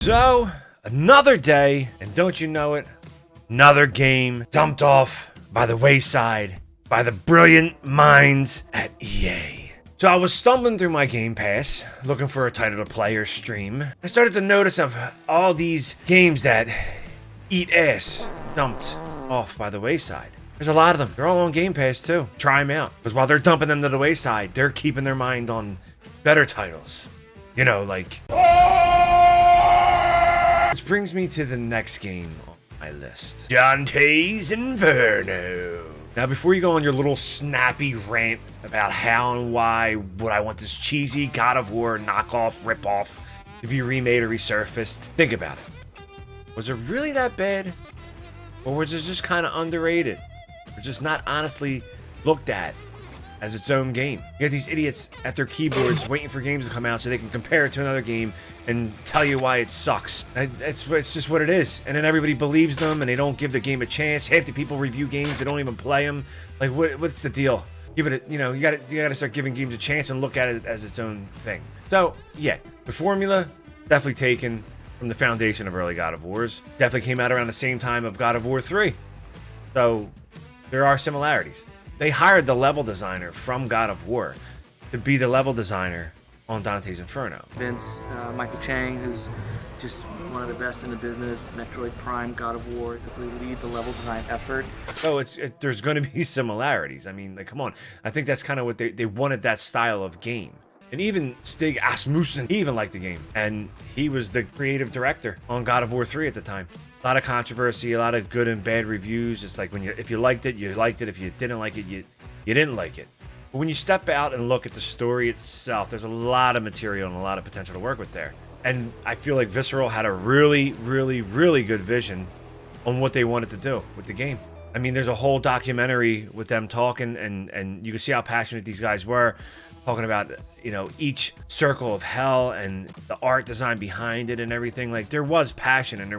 So, another day, and don't you know it, another game dumped off by the wayside by the brilliant minds at EA. So I was stumbling through my Game Pass, looking for a title to play or stream. I started to notice of all these games that eat ass dumped off by the wayside. There's a lot of them. They're all on Game Pass too. Try them out. Because while they're dumping them to the wayside, they're keeping their mind on better titles. You know, like... Which brings me to the next game on my list. Dante's Inferno. Now, before you go on your little snappy rant about how and why would I want this cheesy God of War knockoff, ripoff to be remade or resurfaced, think about it. Was it really that bad? Or was it just kind of underrated? Or just not honestly looked at as its own game? You got these idiots at their keyboards waiting for games to come out so they can compare it to another game and tell you why it sucks. It's just what it is. And then everybody believes them and they don't give the game a chance. Half the people review games, they don't even play them. Like, what's the deal? Give it a, you know, you gotta start giving games a chance and look at it as its own thing. So, yeah, the formula, definitely taken from the foundation of early God of Wars. Definitely came out around the same time of God of War 3. So, there are similarities. They hired the level designer from God of War to be the level designer on Dante's Inferno. Vince, Michael Chang, who's just one of the best in the business, Metroid Prime, God of War, to lead the level design effort. So there's going to be similarities. I mean, like, come on. I think that's kind of what they wanted, that style of game. And even Stig Asmussen, he even liked the game. And he was the creative director on God of War 3 at the time. A lot of controversy, a lot of good and bad reviews. It's like if you liked it, you liked it. If you didn't like it, you didn't like it. But when you step out and look at the story itself, there's a lot of material and a lot of potential to work with there. And I feel like Visceral had a really, really, really good vision on what they wanted to do with the game. I mean, there's a whole documentary with them talking, and you can see how passionate these guys were, talking about, you know, each circle of hell and the art design behind it and everything. Like, there was passion, and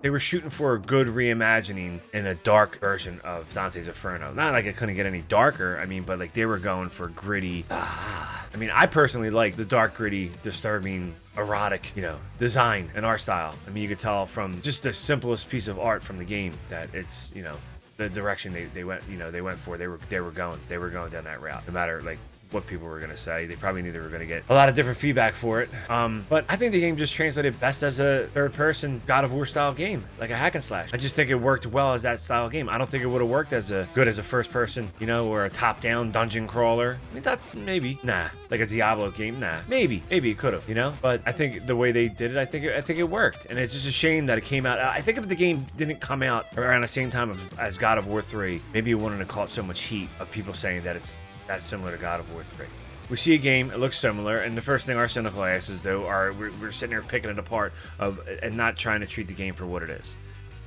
they were shooting for a good reimagining in a dark version of Dante's Inferno. Not like it couldn't get any darker, I mean, but like they were going for gritty. I mean, I personally like the dark, gritty, disturbing, erotic, you know, design and art style. I mean, you could tell from just the simplest piece of art from the game that it's, you know, the direction they went, you know, they went for. They were going down that route. No matter like what people were going to say, they probably knew they were going to get a lot of different feedback for it. But I think the game just translated best as a third-person God of War style game, like a hack and slash. I just think it worked well as that style game. I don't think it would have worked as good as a first-person, you know, or a top-down dungeon crawler. I mean, that maybe, nah, like a Diablo game, nah, maybe it could have, you know. But I think the way they did it, I think it worked, and it's just a shame that it came out. I think if the game didn't come out around the same time as God of War 3, maybe it wouldn't have caught so much heat of people saying that it's that's similar to God of War 3. We see a game, it looks similar, and the first thing our cynical asses do are we're sitting there picking it apart and not trying to treat the game for what it is.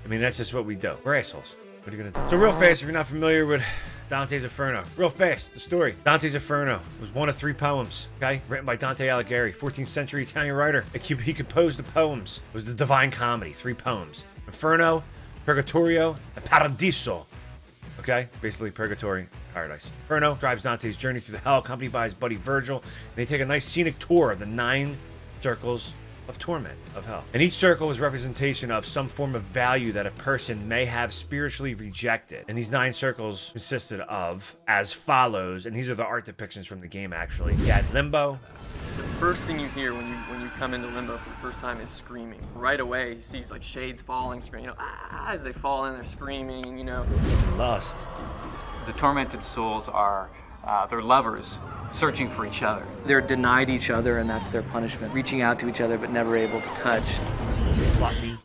I mean, that's just what we do. We're assholes. What are you gonna do? So real fast, if you're not familiar with Dante's Inferno, real fast, the story. Dante's Inferno was one of 3 poems, okay? Written by Dante Alighieri, 14th century Italian writer. He composed the poems. It was the Divine Comedy, 3 poems. Inferno, Purgatorio, and Paradiso. Okay, basically purgatory, paradise. Inferno drives Dante's journey through the hell, accompanied by his buddy Virgil, and they take a nice scenic tour of the 9 circles of torment of hell. And each circle is a representation of some form of value that a person may have spiritually rejected. And these 9 circles consisted of as follows, and these are the art depictions from the game actually. You had limbo. The first thing you hear when you come into limbo for the first time is screaming. Right away, he sees like shades falling, screaming, you know, as they fall in, they're screaming, you know. Lust. The tormented souls are they're lovers searching for each other. They're denied each other, and that's their punishment. Reaching out to each other, but never able to touch. Gluttony.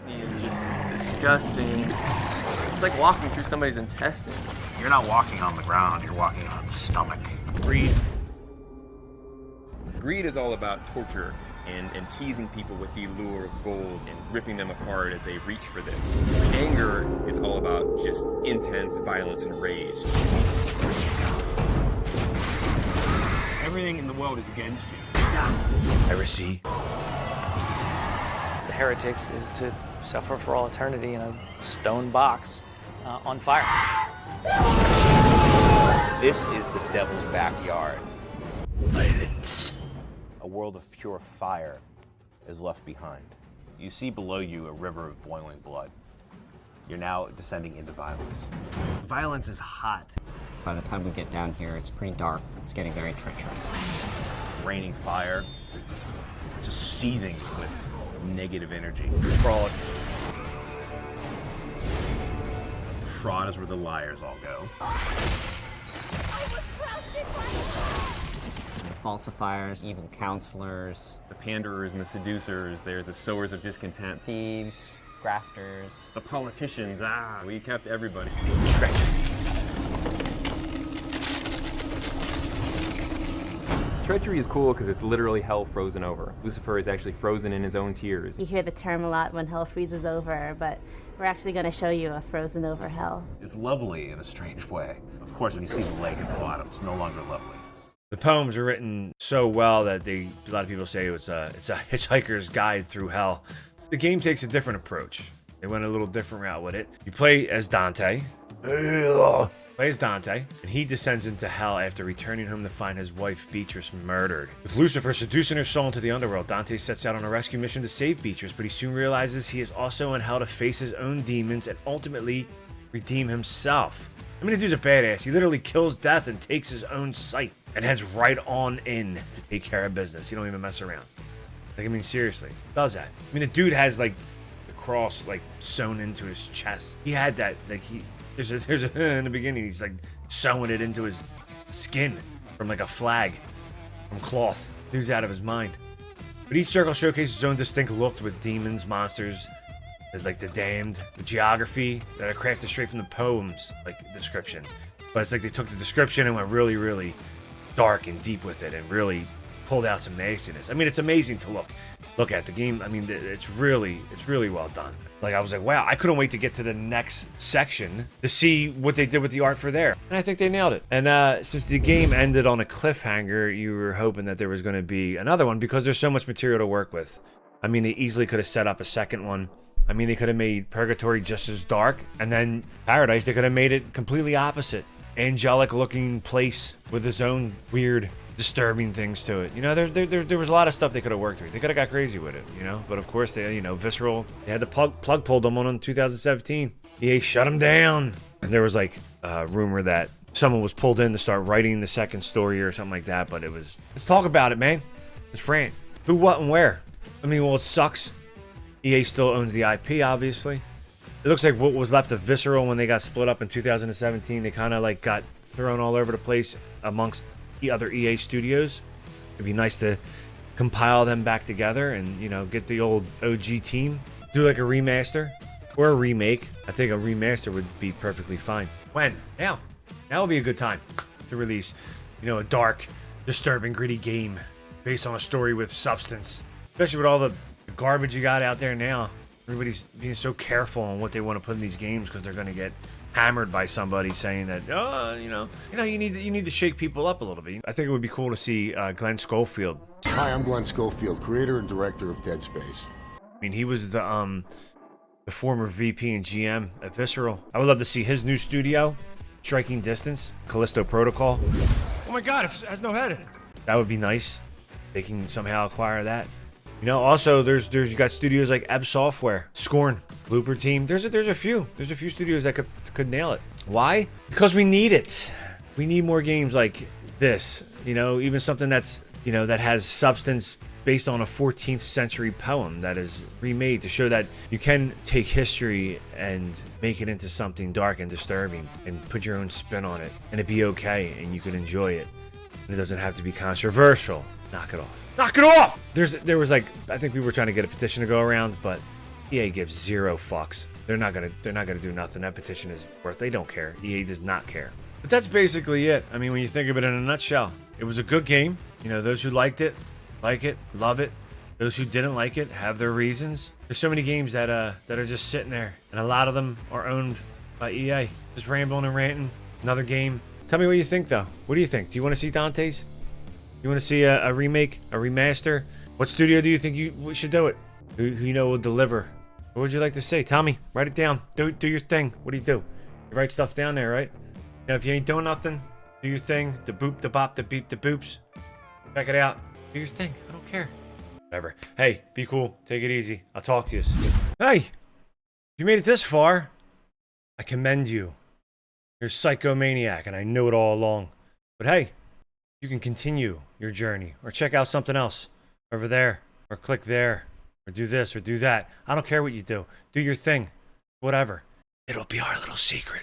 He is just this disgusting. It's like walking through somebody's intestine. You're not walking on the ground, you're walking on stomach. Greed. Greed is all about torture and teasing people with the lure of gold and ripping them apart as they reach for this. Anger is all about just intense violence and rage. Everything in the world is against you. Heresy. The heretics is to suffer for all eternity in a stone box on fire. This is the devil's backyard. Violence. A world of pure fire. is left behind. You see below you a river of boiling blood. You're now descending into violence. Violence is hot. By the time we get down here, it's pretty dark. It's getting very treacherous. Raining fire, just seething with negative energy. Fraud. Fraud is where the liars all go. Falsifiers, evil counselors, The panderers and the seducers, there's the sowers of discontent. thieves, grafters. The politicians, we kept everybody. Treachery is cool because it's literally hell frozen over. Lucifer is actually frozen in his own tears. You hear the term a lot when hell freezes over, but we're actually going to show you a frozen over hell. It's lovely in a strange way. Of course, when you see the lake at the bottom, it's no longer lovely. The poems are written so well that a lot of people say it's a hitchhiker's guide through hell. The game takes a different approach. They went a little different route with it. You play as Dante. Plays Dante, and he descends into hell after returning home to find his wife Beatrice murdered. With Lucifer seducing her soul into the underworld, Dante sets out on a rescue mission to save Beatrice, but he soon realizes he is also in hell to face his own demons and ultimately redeem himself. I mean, the dude's a badass. He literally kills death and takes his own scythe and heads right on in to take care of business. You don't even mess around. Like, I mean, seriously, does that? I mean, the dude has like the cross like sewn into his chest. He had that like There's a in the beginning, he's like sewing it into his skin from like a flag from cloth. Dude's out of his mind. But each circle showcases its own distinct look with demons, monsters, like the damned, the geography that are crafted straight from the poems, like description. But it's like they took the description and went really, really dark and deep with it and really pulled out some nastiness. I mean, it's amazing to look at the game. I mean, it's really well done. Like, I was like, wow, I couldn't wait to get to the next section to see what they did with the art for there. And I think they nailed it. And since the game ended on a cliffhanger, you were hoping that there was going to be another one because there's so much material to work with. I mean, they easily could have set up a second one. I mean, they could have made Purgatory just as dark, and then Paradise, they could have made it completely opposite. Angelic looking place with its own weird, disturbing things to it. You know, there was a lot of stuff they could have worked with. They could have got crazy with it, you know? But of course, they, you know, Visceral, they had the plug pulled them on in 2017. EA shut them down. And there was like a rumor that someone was pulled in to start writing the second story or something like that, but it was, let's talk about it, man. Let's rant. Who, what, and where? I mean, well, it sucks. EA still owns the IP, obviously. It looks like what was left of Visceral when they got split up in 2017, they kind of like got thrown all over the place amongst the other EA studios. It'd be nice to compile them back together and, you know, get the old OG team. Do like a remaster or a remake. I think a remaster would be perfectly fine. When? Now. Now would be a good time to release, you know, a dark, disturbing, gritty game based on a story with substance. Especially with all the garbage you got out there now. Everybody's being so careful on what they want to put in these games because they're going to get hammered by somebody saying that, you need to shake people up a little bit. I think it would be cool to see Glenn Schofield. Hi, I'm Glenn Schofield, creator and director of Dead Space. I mean, he was the former VP and GM at Visceral. I would love to see his new studio, Striking Distance, Callisto Protocol. Oh my God, it has no head. That would be nice. They can somehow acquire that. You know, also there's you got studios like Ebb Software, Scorn, Blooper Team. There's a few studios that could nail it. Why? Because we need it. We need more games like this. You know, even something that's, you know, that has substance based on a 14th century poem that is remade to show that you can take history and make it into something dark and disturbing and put your own spin on it and it'd be okay and you can enjoy it. And it doesn't have to be controversial. Knock it off. Knock it off! There was like, I think we were trying to get a petition to go around, but EA gives zero fucks. They're not gonna do nothing. That petition is worth. They don't care. EA does not care. But that's basically it. I mean, when you think of it in a nutshell, it was a good game. You know, those who liked it, like it, love it. Those who didn't like it have their reasons. There's so many games that are just sitting there, and a lot of them are owned by EA. Just rambling and ranting. Another game. Tell me what you think, though. What do you think? Do you want to see Dante's? You want to see a remake, a remaster? What studio do you think we should do it? Who you know will deliver? What would you like to say? Tell me. Write it down. Do your thing. What do? You write stuff down there, right? Now, if you ain't doing nothing, do your thing. The boop, the bop, the beep, the boops. Check it out. Do your thing. I don't care. Whatever. Hey, be cool. Take it easy. I'll talk to you. Hey! If you made it this far, I commend you. You're a psychomaniac, and I knew it all along. But hey, you can continue your journey, or check out something else. Over there, or click there, or do this, or do that. I don't care what you do. Do your thing. Whatever. It'll be our little secret.